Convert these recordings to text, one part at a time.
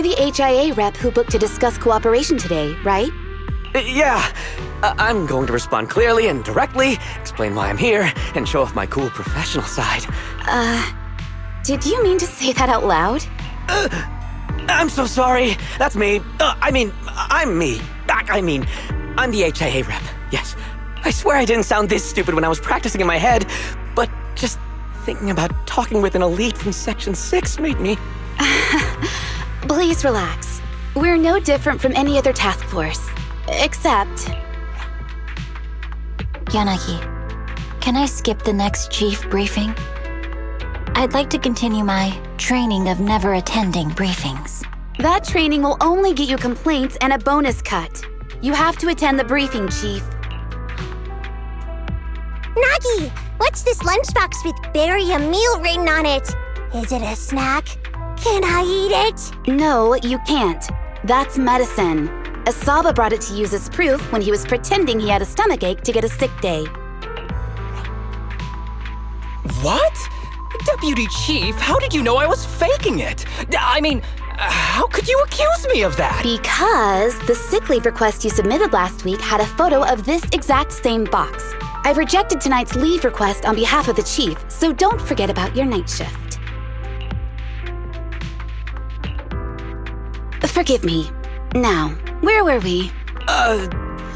You're the HIA rep who booked to discuss cooperation today, right? Yeah. I'm going to respond clearly and directly, explain why I'm here, and show off my cool professional side. Did you mean to say that out loud? I'm so sorry. That's me. I'm me. I'm the HIA rep. Yes. I swear I didn't sound this stupid when I was practicing in my head, but just thinking about talking with an elite from Section 6 made me... Please relax. We're no different from any other task force. Except... Yanagi, can I skip the next chief briefing? I'd like to continue my training of never attending briefings. That training will only get you complaints and a bonus cut. You have to attend the briefing, Chief. Nagi, what's this lunchbox with "bury a meal" written on it? Is it a snack? Can I eat it? No, you can't. That's medicine. Asaba brought it to use as proof when he was pretending he had a stomachache to get a sick day. What? Deputy Chief, how did you know I was faking it? I mean, how could you accuse me of that? Because the sick leave request you submitted last week had a photo of this exact same box. I've rejected tonight's leave request on behalf of the Chief, so don't forget about your night shift. Forgive me. Now, where were we?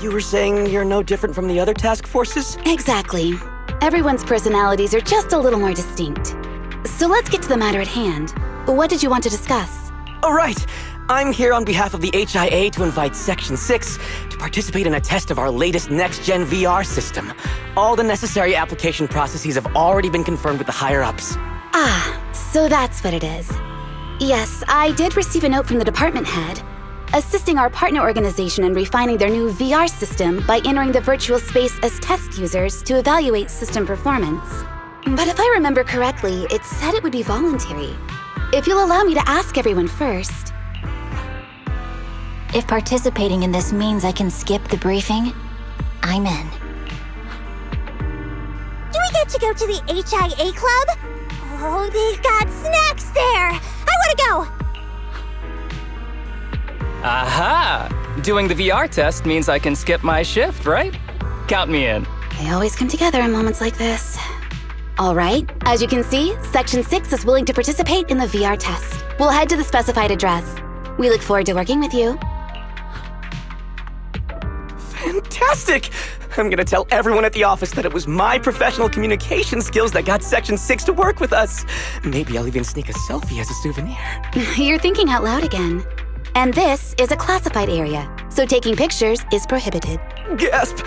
You were saying you're no different from the other task forces? Exactly. Everyone's personalities are just a little more distinct. So let's get to the matter at hand. What did you want to discuss? All right. I'm here on behalf of the HIA to invite Section 6 to participate in a test of our latest next-gen VR system. All the necessary application processes have already been confirmed with the higher-ups. Ah, so that's what it is. Yes, I did receive a note from the department head, assisting our partner organization in refining their new VR system by entering the virtual space as test users to evaluate system performance. But if I remember correctly, it said it would be voluntary. If you'll allow me to ask everyone first. If participating in this means I can skip the briefing, I'm in. Do we get to go to the HIA club? Oh, they've got snacks there! I want to go! Aha! Doing the VR test means I can skip my shift, right? Count me in. They always come together in moments like this. All right, as you can see, Section 6 is willing to participate in the VR test. We'll head to the specified address. We look forward to working with you. Fantastic! I'm gonna tell everyone at the office that it was my professional communication skills that got Section 6 to work with us. Maybe I'll even sneak a selfie as a souvenir. You're thinking out loud again. And this is a classified area, so taking pictures is prohibited. Gasp!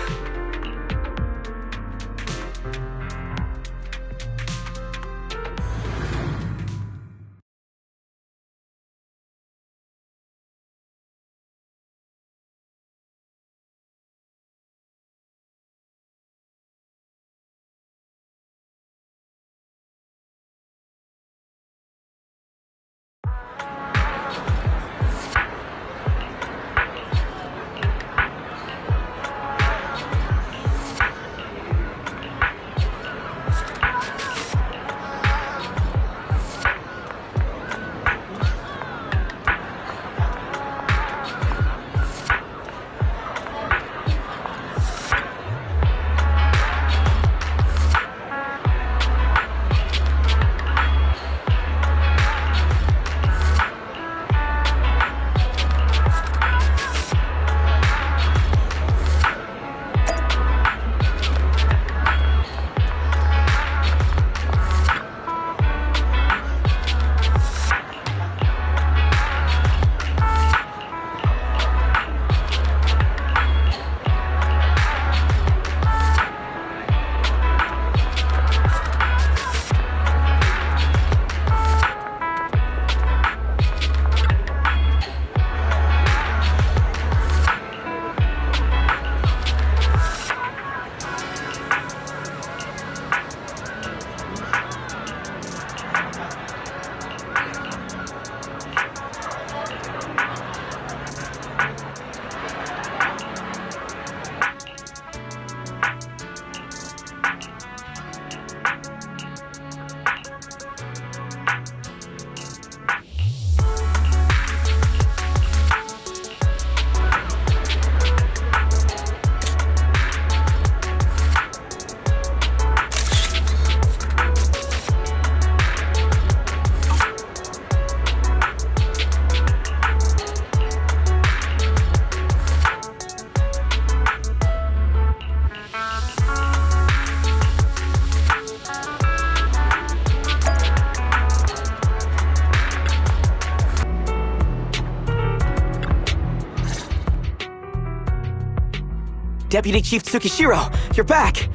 Deputy Chief Tsukishiro, you're back.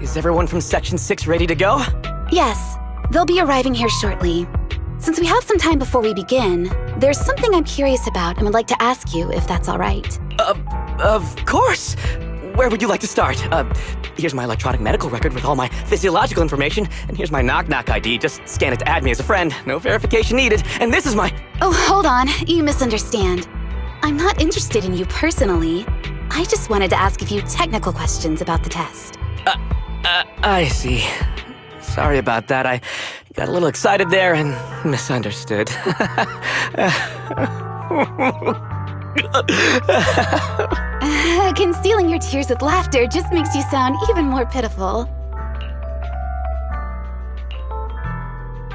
Is everyone from Section 6 ready to go? Yes, they'll be arriving here shortly. Since we have some time before we begin, there's something I'm curious about and would like to ask you if that's all right. Of course. Where would you like to start? Here's my electronic medical record with all my physiological information, and here's my knock-knock ID. Just scan it to add me as a friend. No verification needed. And this is my... Oh, hold on. You misunderstand. I'm not interested in you personally. I just wanted to ask a few technical questions about the test. I see. Sorry about that. I got a little excited there and misunderstood. Concealing your tears with laughter just makes you sound even more pitiful.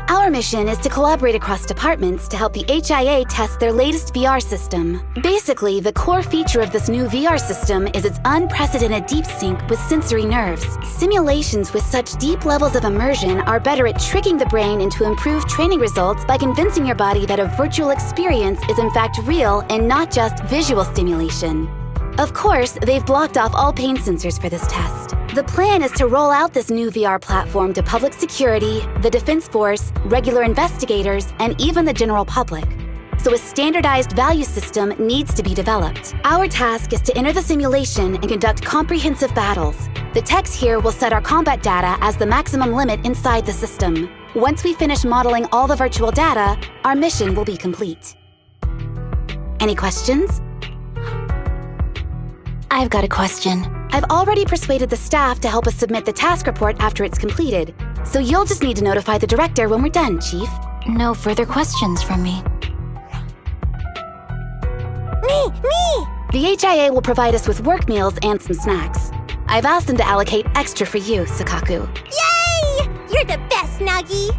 Our mission is to collaborate across departments to help the HIA test their latest VR system. Basically, the core feature of this new VR system is its unprecedented deep sync with sensory nerves. Simulations with such deep levels of immersion are better at tricking the brain into improved training results by convincing your body that a virtual experience is in fact real and not just visual stimulation. Of course, they've blocked off all pain sensors for this test. The plan is to roll out this new VR platform to public security, the Defense Force, regular investigators, and even the general public. So a standardized value system needs to be developed. Our task is to enter the simulation and conduct comprehensive battles. The techs here will set our combat data as the maximum limit inside the system. Once we finish modeling all the virtual data, our mission will be complete. Any questions? I've got a question. I've already persuaded the staff to help us submit the task report after it's completed, so you'll just need to notify the director when we're done, Chief. No further questions from me. Me! The HIA will provide us with work meals and some snacks. I've asked them to allocate extra for you, Sakaku. Yay! You're the best, Nagi!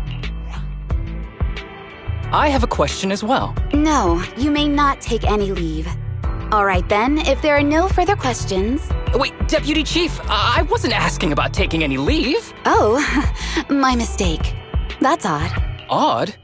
I have a question as well. No, you may not take any leave. All right then, if there are no further questions... Wait, Deputy Chief, I wasn't asking about taking any leave. Oh, my mistake. That's odd. Odd?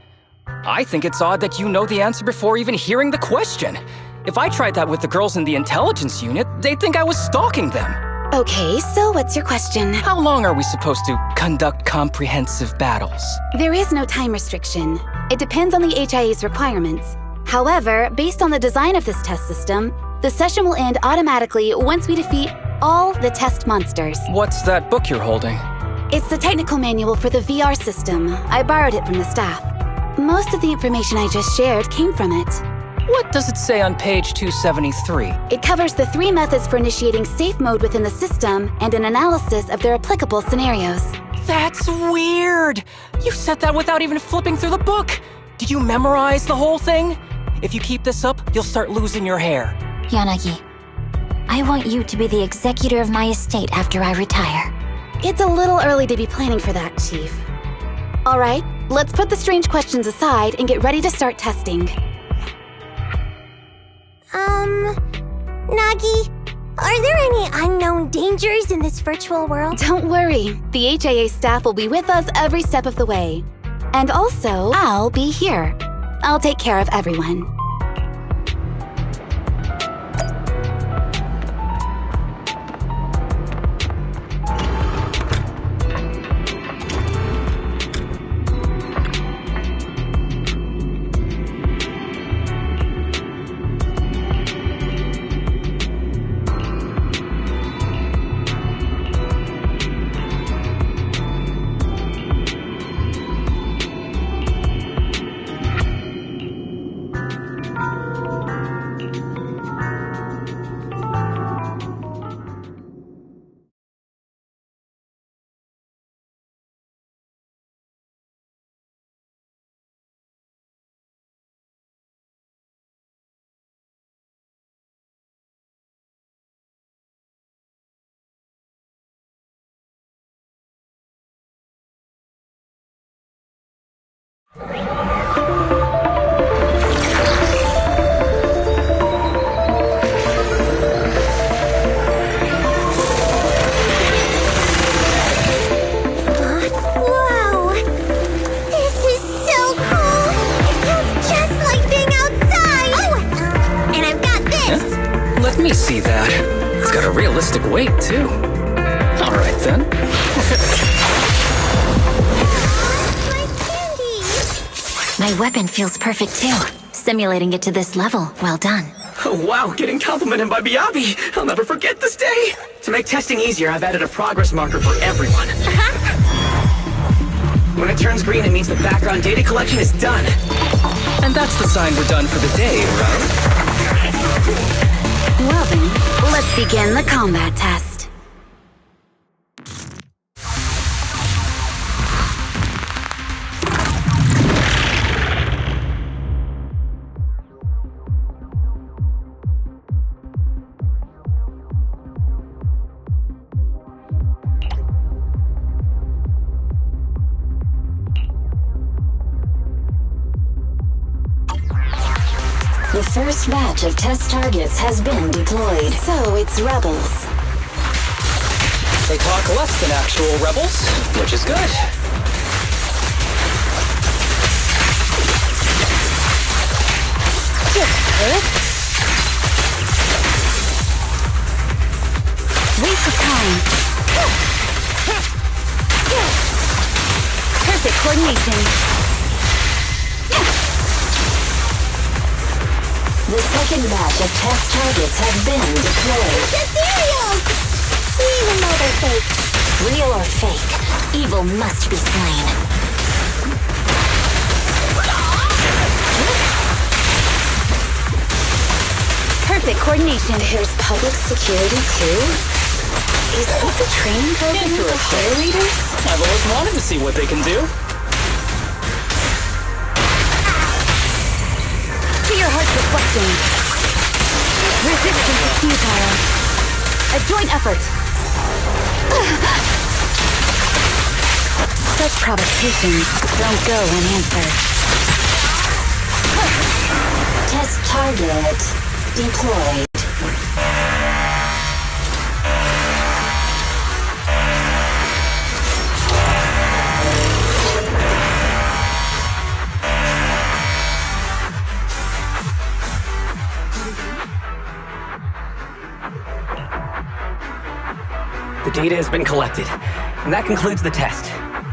I think it's odd that you know the answer before even hearing the question. If I tried that with the girls in the intelligence unit, they'd think I was stalking them. Okay, so what's your question? How long are we supposed to conduct comprehensive battles? There is no time restriction. It depends on the HIA's requirements. However, based on the design of this test system, the session will end automatically once we defeat all the test monsters. What's that book you're holding? It's the technical manual for the VR system. I borrowed it from the staff. Most of the information I just shared came from it. What does it say on page 273? It covers the 3 methods for initiating safe mode within the system and an analysis of their applicable scenarios. That's weird! You said that without even flipping through the book! Did you memorize the whole thing? If you keep this up, you'll start losing your hair. Yanagi, I want you to be the executor of my estate after I retire. It's a little early to be planning for that, Chief. All right, let's put the strange questions aside and get ready to start testing. Nagi, are there any unknown dangers in this virtual world? Don't worry, the HIA staff will be with us every step of the way. And also, I'll be here. I'll take care of everyone. Whoa! This is so cool! It feels just like being outside! Oh! And I've got this! Let me see that. It's got a realistic weight, too. All right, then. My candy! My weapon feels perfect too. Simulating it to this level, well done. Oh, wow, getting complimented by Biabi. I'll never forget this day. To make testing easier, I've added a progress marker for everyone. When it turns green, it means the background data collection is done. And that's the sign we're done for the day, right? Well then, let's begin the combat test. The first batch of test targets has been deployed. So it's rebels. They talk less than actual rebels, which is good. Waste of time. Perfect coordination. The second batch of test targets have been deployed. The cereals! Even though they're fake. Real or fake, evil must be slain. Perfect coordination. There's public security too? Is this a training program for fire leaders? I've always wanted to see what they can do. To your heart's requesting. Resistance is futile. A joint effort. Such provocations don't go unanswered. Test target deployed. The data has been collected, and that concludes the test.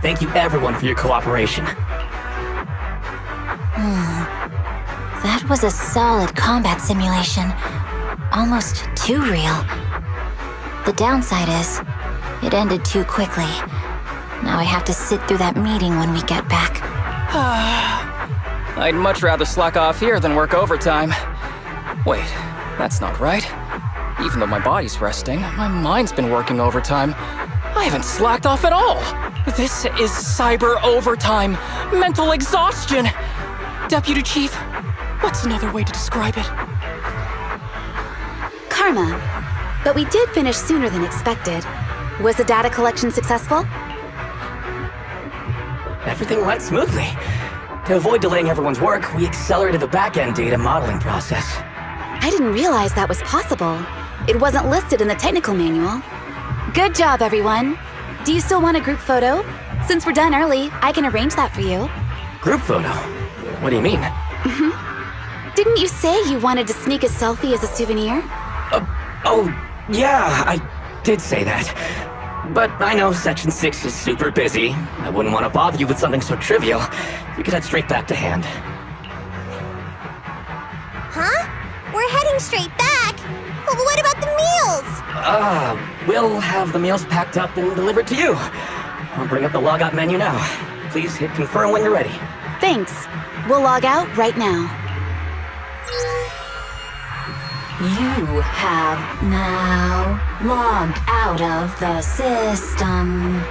Thank you everyone for your cooperation. That was a solid combat simulation. Almost too real. The downside is, it ended too quickly. Now I have to sit through that meeting when we get back. I'd much rather slack off here than work overtime. Wait, that's not right. Even though my body's resting, my mind's been working overtime. I haven't slacked off at all. This is cyber overtime. Mental exhaustion. Deputy Chief, what's another way to describe it? Karma. But we did finish sooner than expected. Was the data collection successful? Everything went smoothly. To avoid delaying everyone's work, we accelerated the back-end data modeling process. I didn't realize that was possible. It wasn't listed in the technical manual. Good job, everyone. Do you still want a group photo? Since we're done early, I can arrange that for you. Group photo? What do you mean? Didn't you say you wanted to sneak a selfie as a souvenir? Oh, yeah, I did say that. But I know Section 6 is super busy. I wouldn't want to bother you with something so trivial. You could head straight back to hand. Huh? We're heading straight back. Well, what about the meals? We'll have the meals packed up and delivered to you. I'll bring up the logout menu now. Please hit confirm when you're ready. Thanks. We'll log out right now. You have now logged out of the system.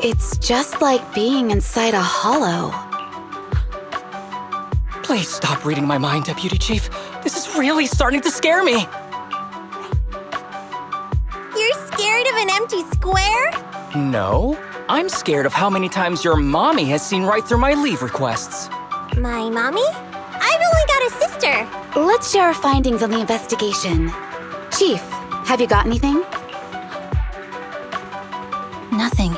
It's just like being inside a hollow. Please stop reading my mind, Deputy Chief. This is really starting to scare me. You're scared of an empty square? No, I'm scared of how many times your mommy has seen right through my leave requests. My mommy? I've only got a sister. Let's share our findings on the investigation. Chief, have you got anything? Nothing.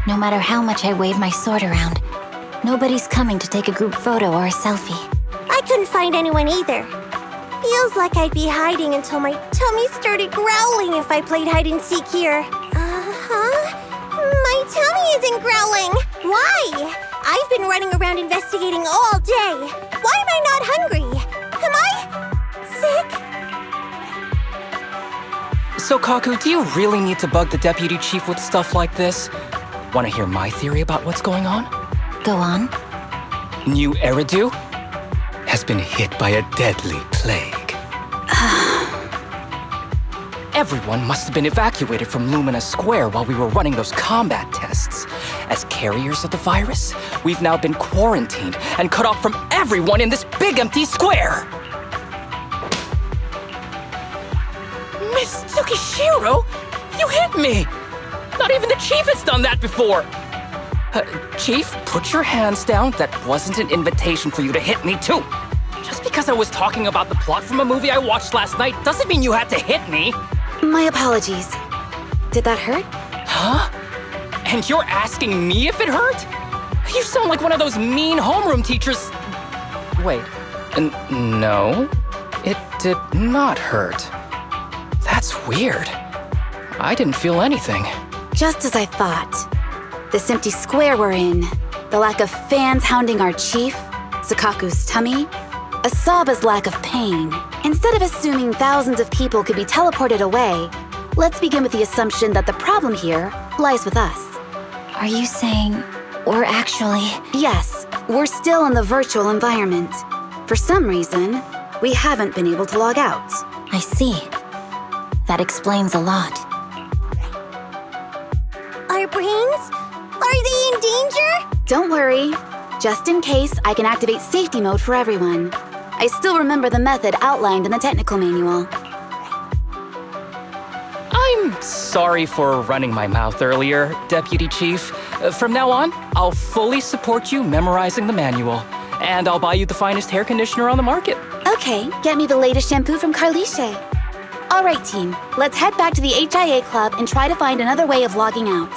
No matter how much I wave my sword around, nobody's coming to take a group photo or a selfie. I couldn't find anyone either. Feels like I'd be hiding until my tummy started growling if I played hide and seek here. My tummy isn't growling. Why? I've been running around investigating all day. Why am I not hungry? Am I sick? So, Kaku, do you really need to bug the Deputy Chief with stuff like this? Want to hear my theory about what's going on? Go on. New Eridu has been hit by a deadly plague. Everyone must have been evacuated from Lumina Square while we were running those combat tests. As carriers of the virus, we've now been quarantined and cut off from everyone in this big empty square. Miss Tsukishiro, you hit me! Not even the Chief has done that before! Chief, put your hands down. That wasn't an invitation for you to hit me, too. Just because I was talking about the plot from a movie I watched last night doesn't mean you had to hit me. My apologies. Did that hurt? Huh? And you're asking me if it hurt? You sound like one of those mean homeroom teachers. Wait, no, it did not hurt. That's weird. I didn't feel anything. Just as I thought. This empty square we're in, the lack of fans hounding our chief, Sukaku's tummy, Asaba's lack of pain. Instead of assuming thousands of people could be teleported away, let's begin with the assumption that the problem here lies with us. Are you saying we're actually... Yes, we're still in the virtual environment. For some reason, we haven't been able to log out. I see. That explains a lot. Our brains? Are they in danger? Don't worry. Just in case, I can activate safety mode for everyone. I still remember the method outlined in the technical manual. I'm sorry for running my mouth earlier, Deputy Chief. From now on, I'll fully support you memorizing the manual. And I'll buy you the finest hair conditioner on the market. Okay, get me the latest shampoo from Carliche. All right, team. Let's head back to the HIA Club and try to find another way of logging out.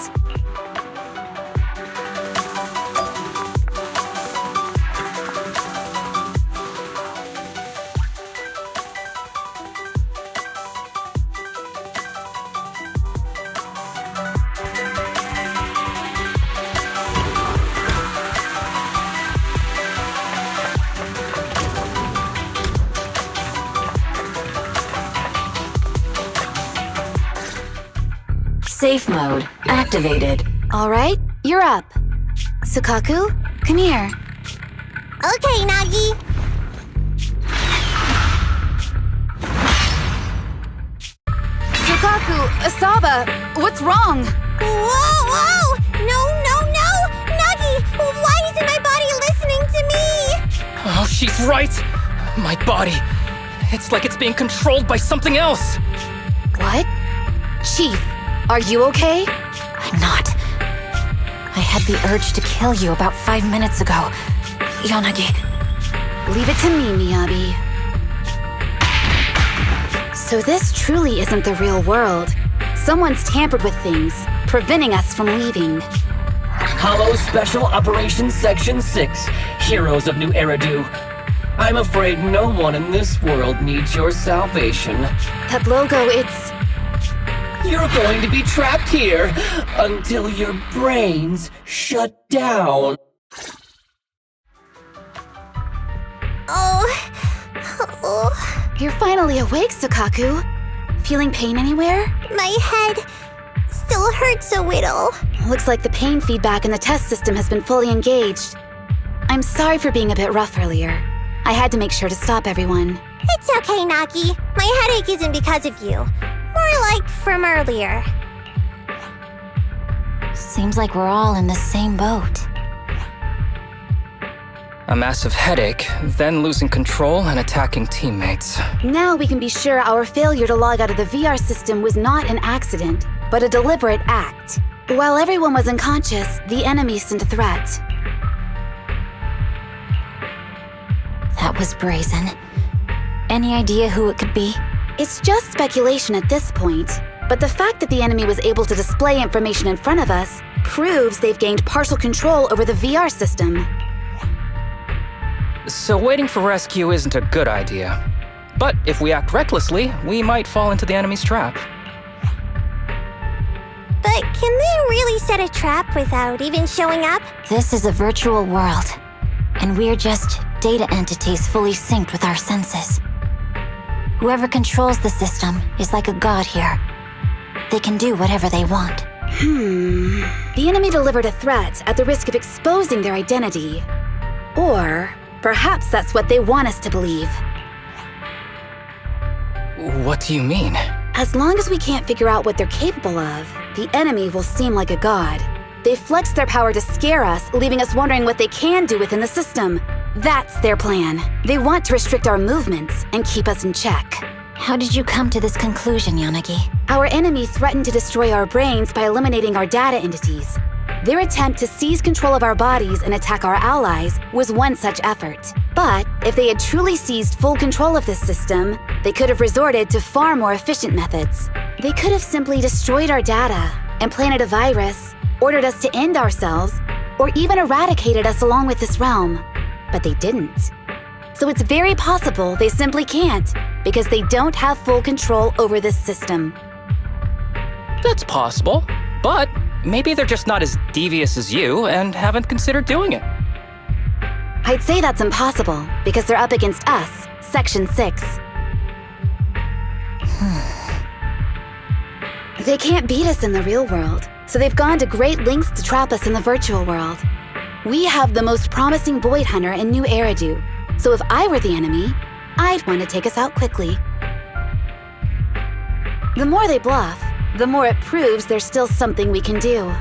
Safe mode activated. All right, you're up. Sukaku, come here. Okay, Nagi. Sukaku, Asaba, what's wrong? Whoa! No! Nagi, why isn't my body listening to me? Oh, she's right. My body. It's like it's being controlled by something else. What? Chief, are you okay? I'm not. I had the urge to kill you about 5 minutes ago. Yanagi. Leave it to me, Miyabi. So this truly isn't the real world. Someone's tampered with things, preventing us from leaving. Hollow Special Operations Section 6, Heroes of New Eridu. I'm afraid no one in this world needs your salvation. That logo, it's... You're going to be trapped here until your brains shut down. Oh. You're finally awake, Sukaku. Feeling pain anywhere? My head still hurts a little. Looks like the pain feedback in the test system has been fully engaged. I'm sorry for being a bit rough earlier. I had to make sure to stop everyone. It's okay, Nagi. My headache isn't because of you. More like from earlier. Seems like we're all in the same boat. A massive headache, then losing control and attacking teammates. Now we can be sure our failure to log out of the VR system was not an accident, but a deliberate act. While everyone was unconscious, the enemy sent a threat. That was brazen. Any idea who it could be? It's just speculation at this point, but the fact that the enemy was able to display information in front of us proves they've gained partial control over the VR system. So waiting for rescue isn't a good idea. But if we act recklessly, we might fall into the enemy's trap. But can they really set a trap without even showing up? This is a virtual world, and we're just data entities fully synced with our senses. Whoever controls the system is like a god here. They can do whatever they want. The enemy delivered a threat at the risk of exposing their identity. Or perhaps that's what they want us to believe. What do you mean? As long as we can't figure out what they're capable of, the enemy will seem like a god. They flex their power to scare us, leaving us wondering what they can do within the system. That's their plan. They want to restrict our movements and keep us in check. How did you come to this conclusion, Yanagi? Our enemy threatened to destroy our brains by eliminating our data entities. Their attempt to seize control of our bodies and attack our allies was one such effort. But if they had truly seized full control of this system, they could have resorted to far more efficient methods. They could have simply destroyed our data, implanted a virus, ordered us to end ourselves, or even eradicated us along with this realm. But they didn't. So it's very possible they simply can't, because they don't have full control over this system. That's possible, but maybe they're just not as devious as you and haven't considered doing it. I'd say that's impossible, because they're up against us, Section 6. They can't beat us in the real world, so they've gone to great lengths to trap us in the virtual world. We have the most promising Void Hunter in New Eridu, so if I were the enemy, I'd want to take us out quickly. The more they bluff, the more it proves there's still something we can do.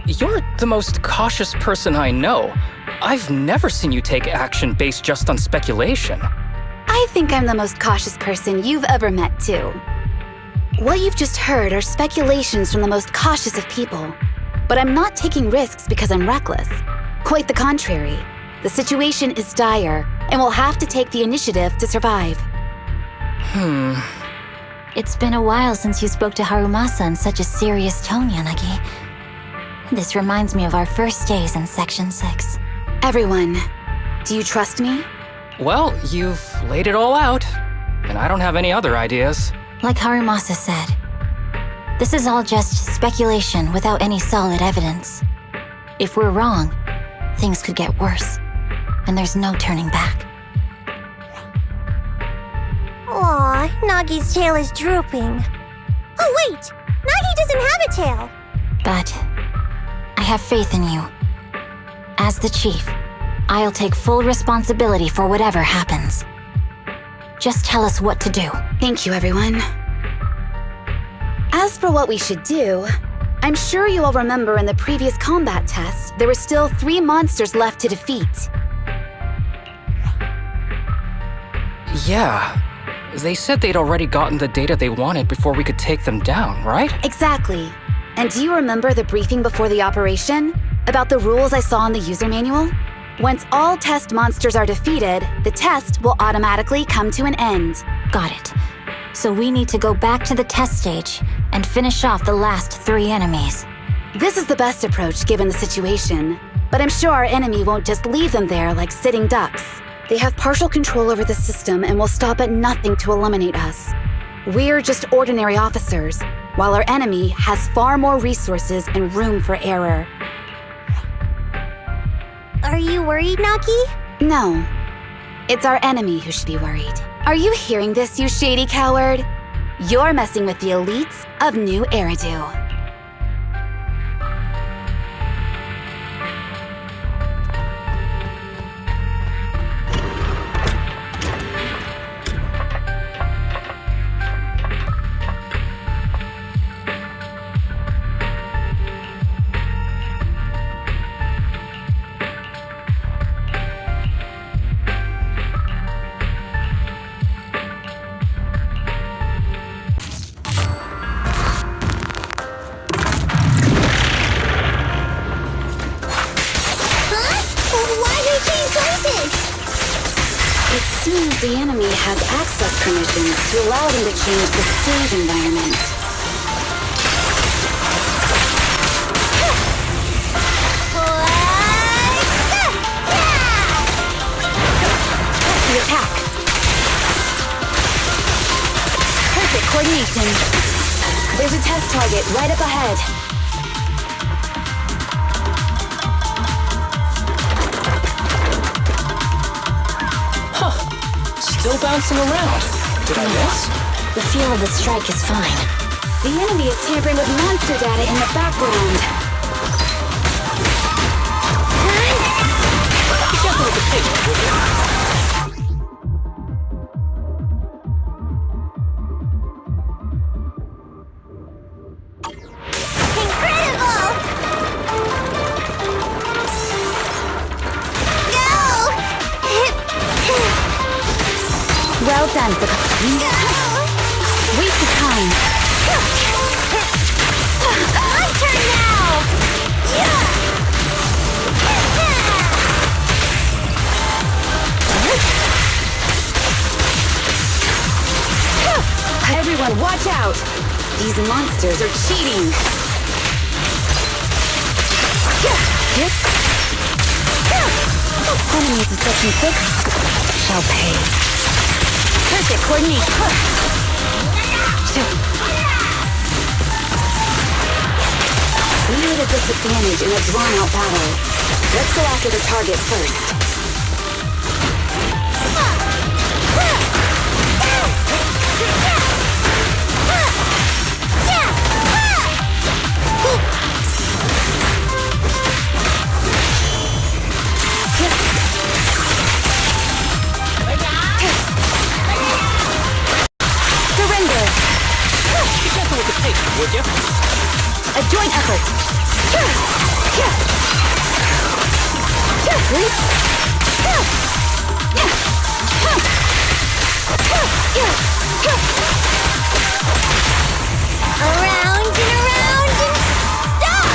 You're the most cautious person I know. I've never seen you take action based just on speculation. I think I'm the most cautious person you've ever met, too. What you've just heard are speculations from the most cautious of people. But I'm not taking risks because I'm reckless. Quite the contrary. The situation is dire, and we'll have to take the initiative to survive. It's been a while since you spoke to Harumasa in such a serious tone, Yanagi. This reminds me of our first days in Section 6. Everyone, do you trust me? Well, you've laid it all out, and I don't have any other ideas. Like Harumasa said, this is all just speculation without any solid evidence. If we're wrong, things could get worse, and there's no turning back. Aw, Nagi's tail is drooping. Oh wait, Nagi doesn't have a tail. But I have faith in you. As the chief, I'll take full responsibility for whatever happens. Just tell us what to do. Thank you, everyone. As for what we should do, I'm sure you all remember in the previous combat test, there were still 3 monsters left to defeat. Yeah. They said they'd already gotten the data they wanted before we could take them down, right? Exactly. And do you remember the briefing before the operation? About the rules I saw in the user manual? Once all test monsters are defeated, the test will automatically come to an end. Got it. So we need to go back to the test stage and finish off the last 3 enemies. This is the best approach given the situation. But I'm sure our enemy won't just leave them there like sitting ducks. They have partial control over the system and will stop at nothing to eliminate us. We're just ordinary officers, while our enemy has far more resources and room for error. Are you worried, Nagi? No. It's our enemy who should be worried. Are you hearing this, you shady coward? You're messing with the elites of New Eridu. The enemy has access permissions to allow them to change the stage environment. The attack. Perfect coordination. There's a test target right up ahead. Still bouncing around. Did I miss? The feel of the strike is fine. The enemy is tampering with monster data in the background. Careful with the paper, will you? Incredible! Well done for waste of time. My turn now! Everyone, watch out! These monsters are cheating. Enemies of Section 6 shall pay. Perfect coordination. We are at a disadvantage in a drawn-out battle. Let's go after the target first. Surrender! Be careful with the paper, would you? A joint effort. Around and around and stop!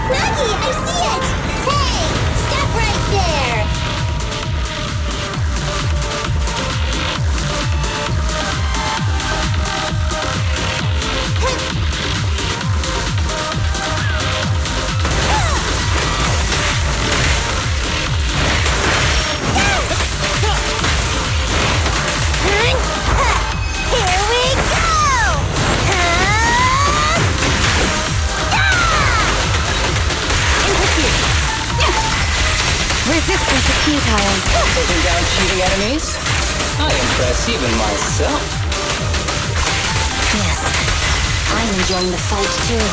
Maggie, I see it! Hey, stop right there! Here we go! Resistance is futile. Taking down cheating enemies? I impress even myself. Yes, I'm enjoying the fight too.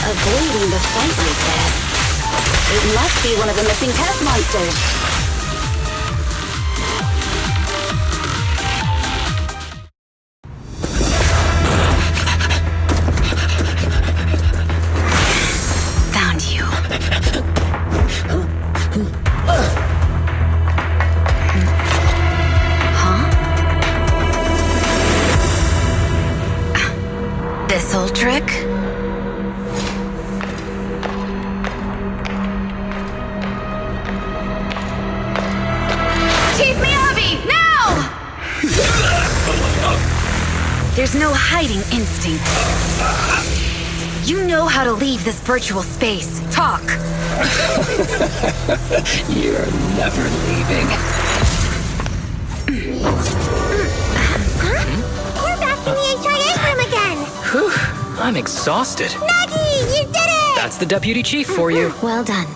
Avoiding the fight like this. It must be one of the missing test monsters. Found you. Huh? This old trick? Keep me heavy, now! There's no hiding instinct. You know how to leave this virtual space. Talk! You're never leaving. We're back in the HIA room again! Whew, I'm exhausted. Maggie, you did it! That's the deputy chief for you. Well done.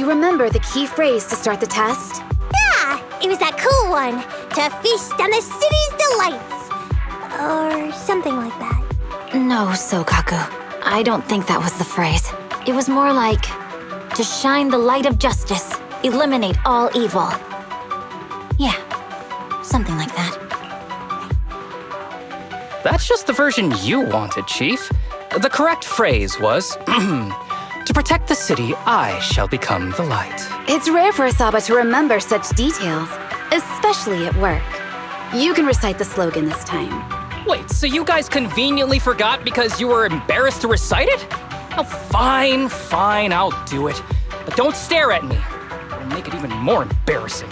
you remember the key phrase to start the test? Yeah, it was that cool one. To feast on the city's delights. Or something like that. No, Sokaku. I don't think that was the phrase. It was more like, to shine the light of justice, eliminate all evil. Yeah, something like that. That's just the version you wanted, Chief. The correct phrase was, to protect the city, I shall become the light. It's rare for Asaba to remember such details, especially at work. You can recite the slogan this time. Wait, so you guys conveniently forgot because you were embarrassed to recite it? Oh, fine, I'll do it. But don't stare at me. It'll make it even more embarrassing.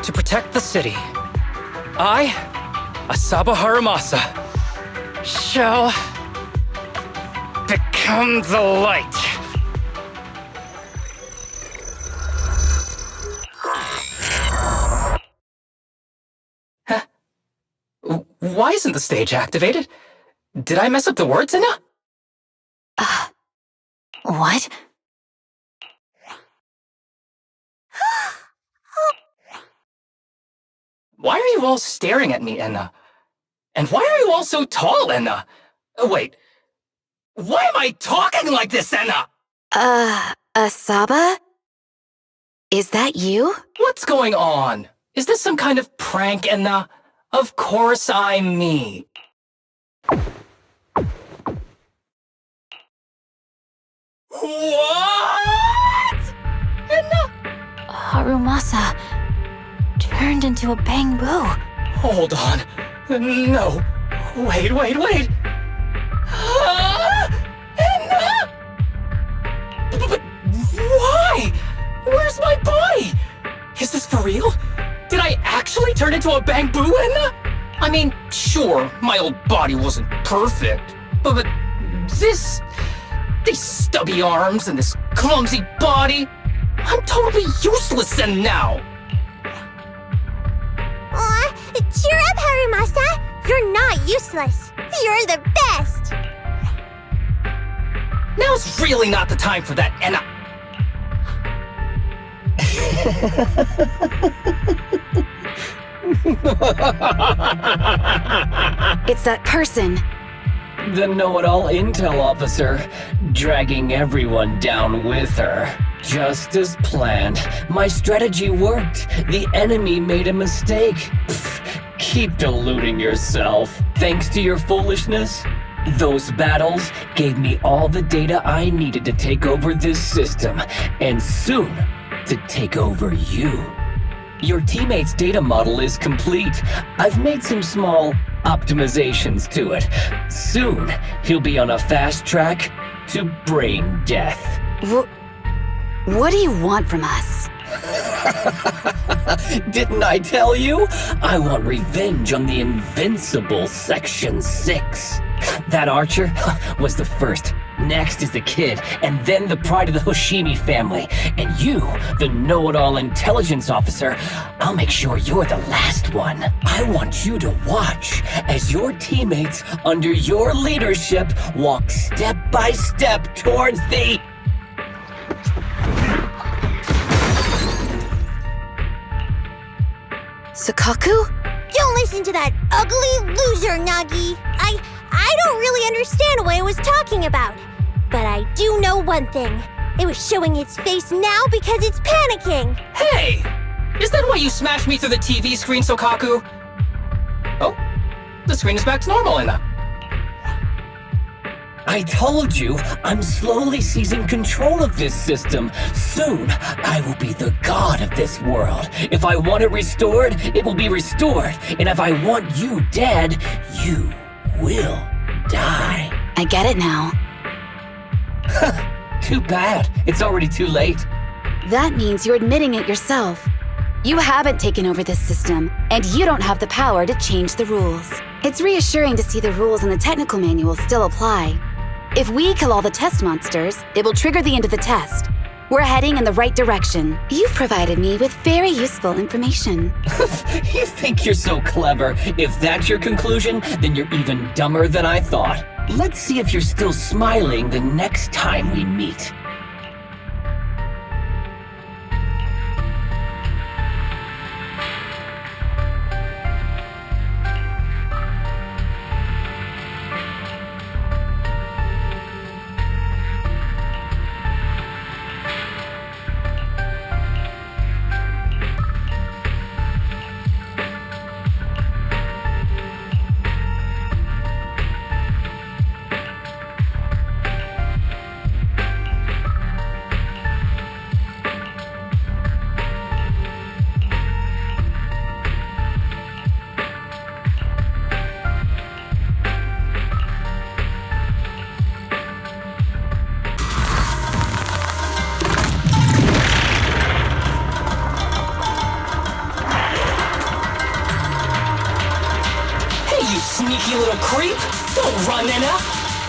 To protect the city, I, Asaba Harumasa, shall become the light. Huh? Why isn't the stage activated? Did I mess up the words, Inna? What? Why are you all staring at me, Enna? And why are you all so tall, Enna? Wait, why am I talking like this, Enna? Asaba? Is that you? What's going on? Is this some kind of prank, Enna? Of course I'm me. What? Enna? Harumasa turned into a bamboo. Hold on. No. Wait. Enna? But why? Where's my body? Is this for real? Did I actually turn into a bamboo, Enna? I mean, sure, my old body wasn't perfect, but these stubby arms and this clumsy body, I'm totally useless in now. Aw, cheer up, Harumasa. You're not useless. You're the best. Now's really not the time for that, Enna. It's that person. The know-it-all intel officer, dragging everyone down with her. Just as planned. My strategy worked. The enemy made a mistake. Pfft, keep deluding yourself. Thanks to your foolishness, those battles gave me all the data I needed to take over this system, and soon to take over you. Your teammate's data model is complete. I've made some small optimizations to it. Soon, he'll be on a fast track to brain death. What do you want from us? Didn't I tell you? I want revenge on the invincible Section 6. That archer was the first. Next is the kid, and then the pride of the Hoshimi family. And you, the know-it-all intelligence officer, I'll make sure you're the last one. I want you to watch as your teammates under your leadership walk step by step towards the... Sokaku? Don't listen to that ugly loser, Nagi. I don't really understand what it was talking about. But I do know one thing. It was showing its face now because it's panicking. Hey! Is that why you smashed me through the TV screen, Sokaku? Oh, the screen is back to normal, Enna. I told you, I'm slowly seizing control of this system. Soon, I will be the god of this world. If I want it restored, it will be restored. And if I want you dead, you will die. I get it now. Too bad. It's already too late. That means you're admitting it yourself. You haven't taken over this system, and you don't have the power to change the rules. It's reassuring to see the rules in the technical manual still apply. If we kill all the test monsters, it will trigger the end of the test. We're heading in the right direction. You've provided me with very useful information. You think you're so clever. If that's your conclusion, then you're even dumber than I thought. Let's see if you're still smiling the next time we meet. sneaky little creep! Don't run, Nina!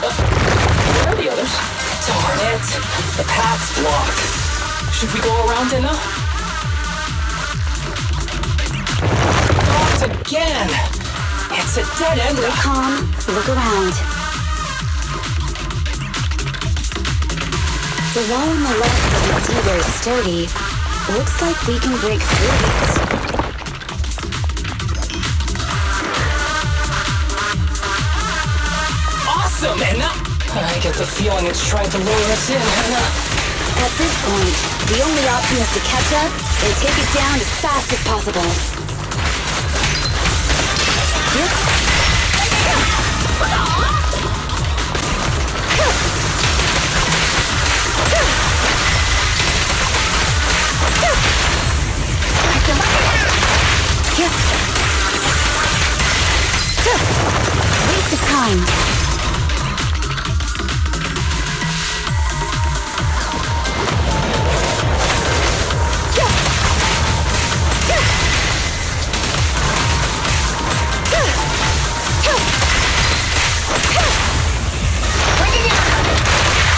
Where are the others? Darn it! The path's blocked. Should we go around, Nina? Blocked again! It's a dead end. Stay calm. Look around. The wall on the left doesn't seem very sturdy. Looks like we can break through it. Awesome, Anna! I get the feeling it's trying to lure us in, Anna. At this point, the only option is to catch up and take it down as fast as possible. Waste of time.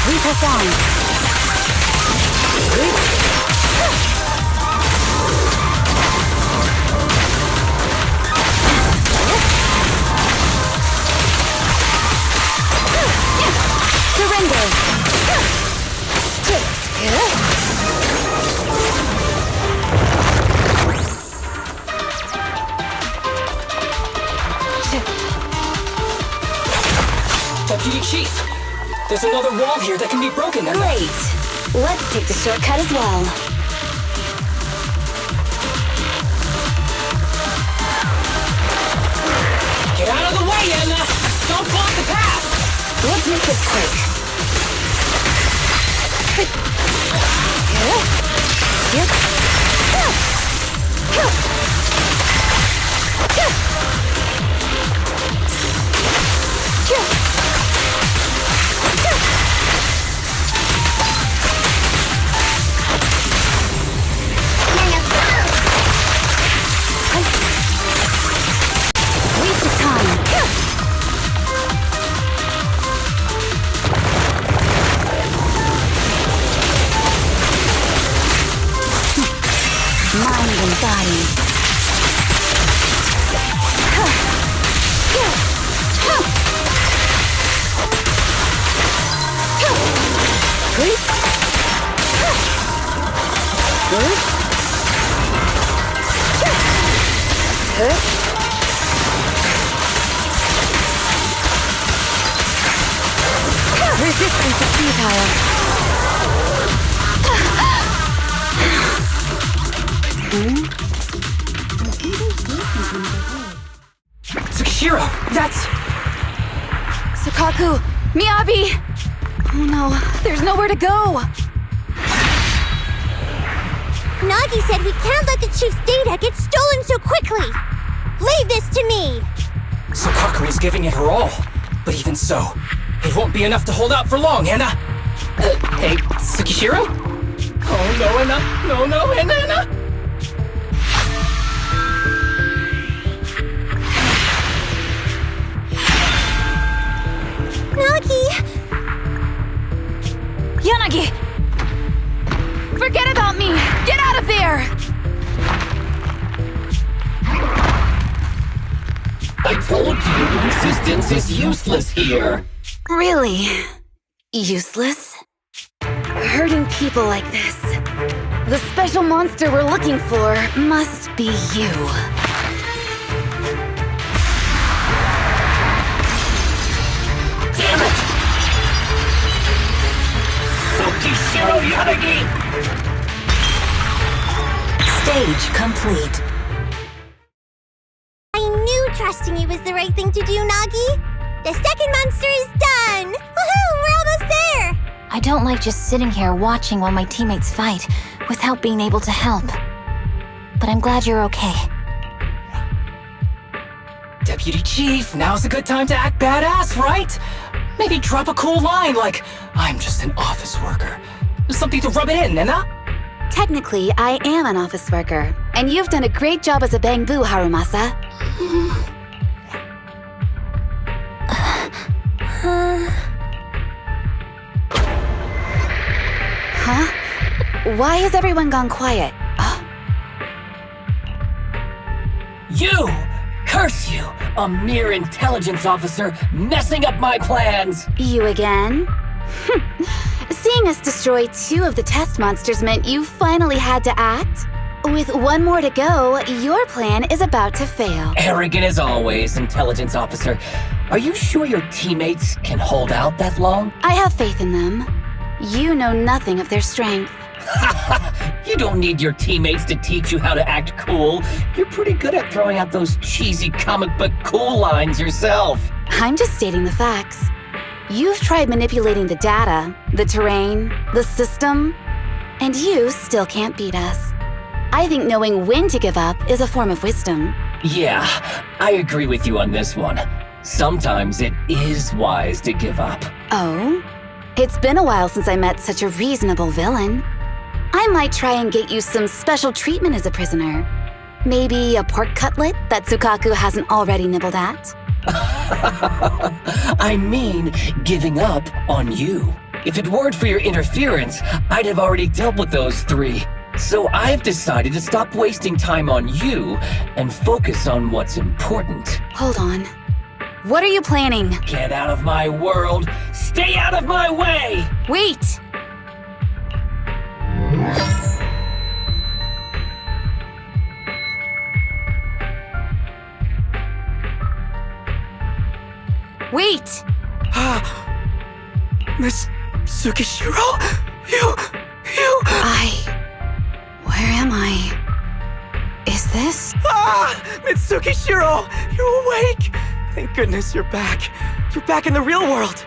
We press on. Deputy Chief, there's another wall here that can be broken. Great. Let's take the shortcut as well. Get out of the way, Anna! Don't block the path! Let's make this quick. Waste of time. Mind and body. Resistance is futile. Tsukishiro, that's... Sukaku! Miyabi! Oh no, there's nowhere to go! Nagi said we can't let the chief's data get stolen so quickly. Leave this to me. Sakakuri's giving it her all. But even so, it won't be enough to hold out for long, Anna. Hey, Tsukishiro? Oh no, Anna! No, Anna! Nagi! Yanagi! Forget about me! Get out of there! I told you, insistence is useless here. Really? Useless? Hurting people like this. The special monster we're looking for must be you. Damn it! Tsukishiro Yanagi! Stage complete. I knew trusting you was the right thing to do, Nagi. The second monster is done! Woohoo! We're almost there! I don't like just sitting here watching while my teammates fight without being able to help. But I'm glad you're okay. Deputy Chief, now's a good time to act badass, right? Maybe drop a cool line like, I'm just an office worker. Something to rub it in, Nena? Technically, I am an office worker, and you've done a great job as a bamboo, Harumasa. Why has everyone gone quiet? You! Curse you! A mere intelligence officer messing up my plans! You again? Seeing us destroy 2 of the test monsters meant you finally had to act? With 1 more to go, your plan is about to fail. Arrogant as always, intelligence officer. Are you sure your teammates can hold out that long? I have faith in them. You know nothing of their strength. You don't need your teammates to teach you how to act cool. You're pretty good at throwing out those cheesy comic book cool lines yourself. I'm just stating the facts. You've tried manipulating the data, the terrain, the system, and you still can't beat us. I think knowing when to give up is a form of wisdom. Yeah, I agree with you on this one. Sometimes it is wise to give up. Oh? It's been a while since I met such a reasonable villain. I might try and get you some special treatment as a prisoner. Maybe a pork cutlet that Tsukaku hasn't already nibbled at? I mean, giving up on you. If it weren't for your interference, I'd have already dealt with those 3. So I've decided to stop wasting time on you and focus on what's important. Hold on. What are you planning? Get out of my world! Stay out of my way! Wait! Wait! Miss Tsukishiro? Where am I? Is this? Mitsukishiro! You're awake! Thank goodness you're back. You're back in the real world.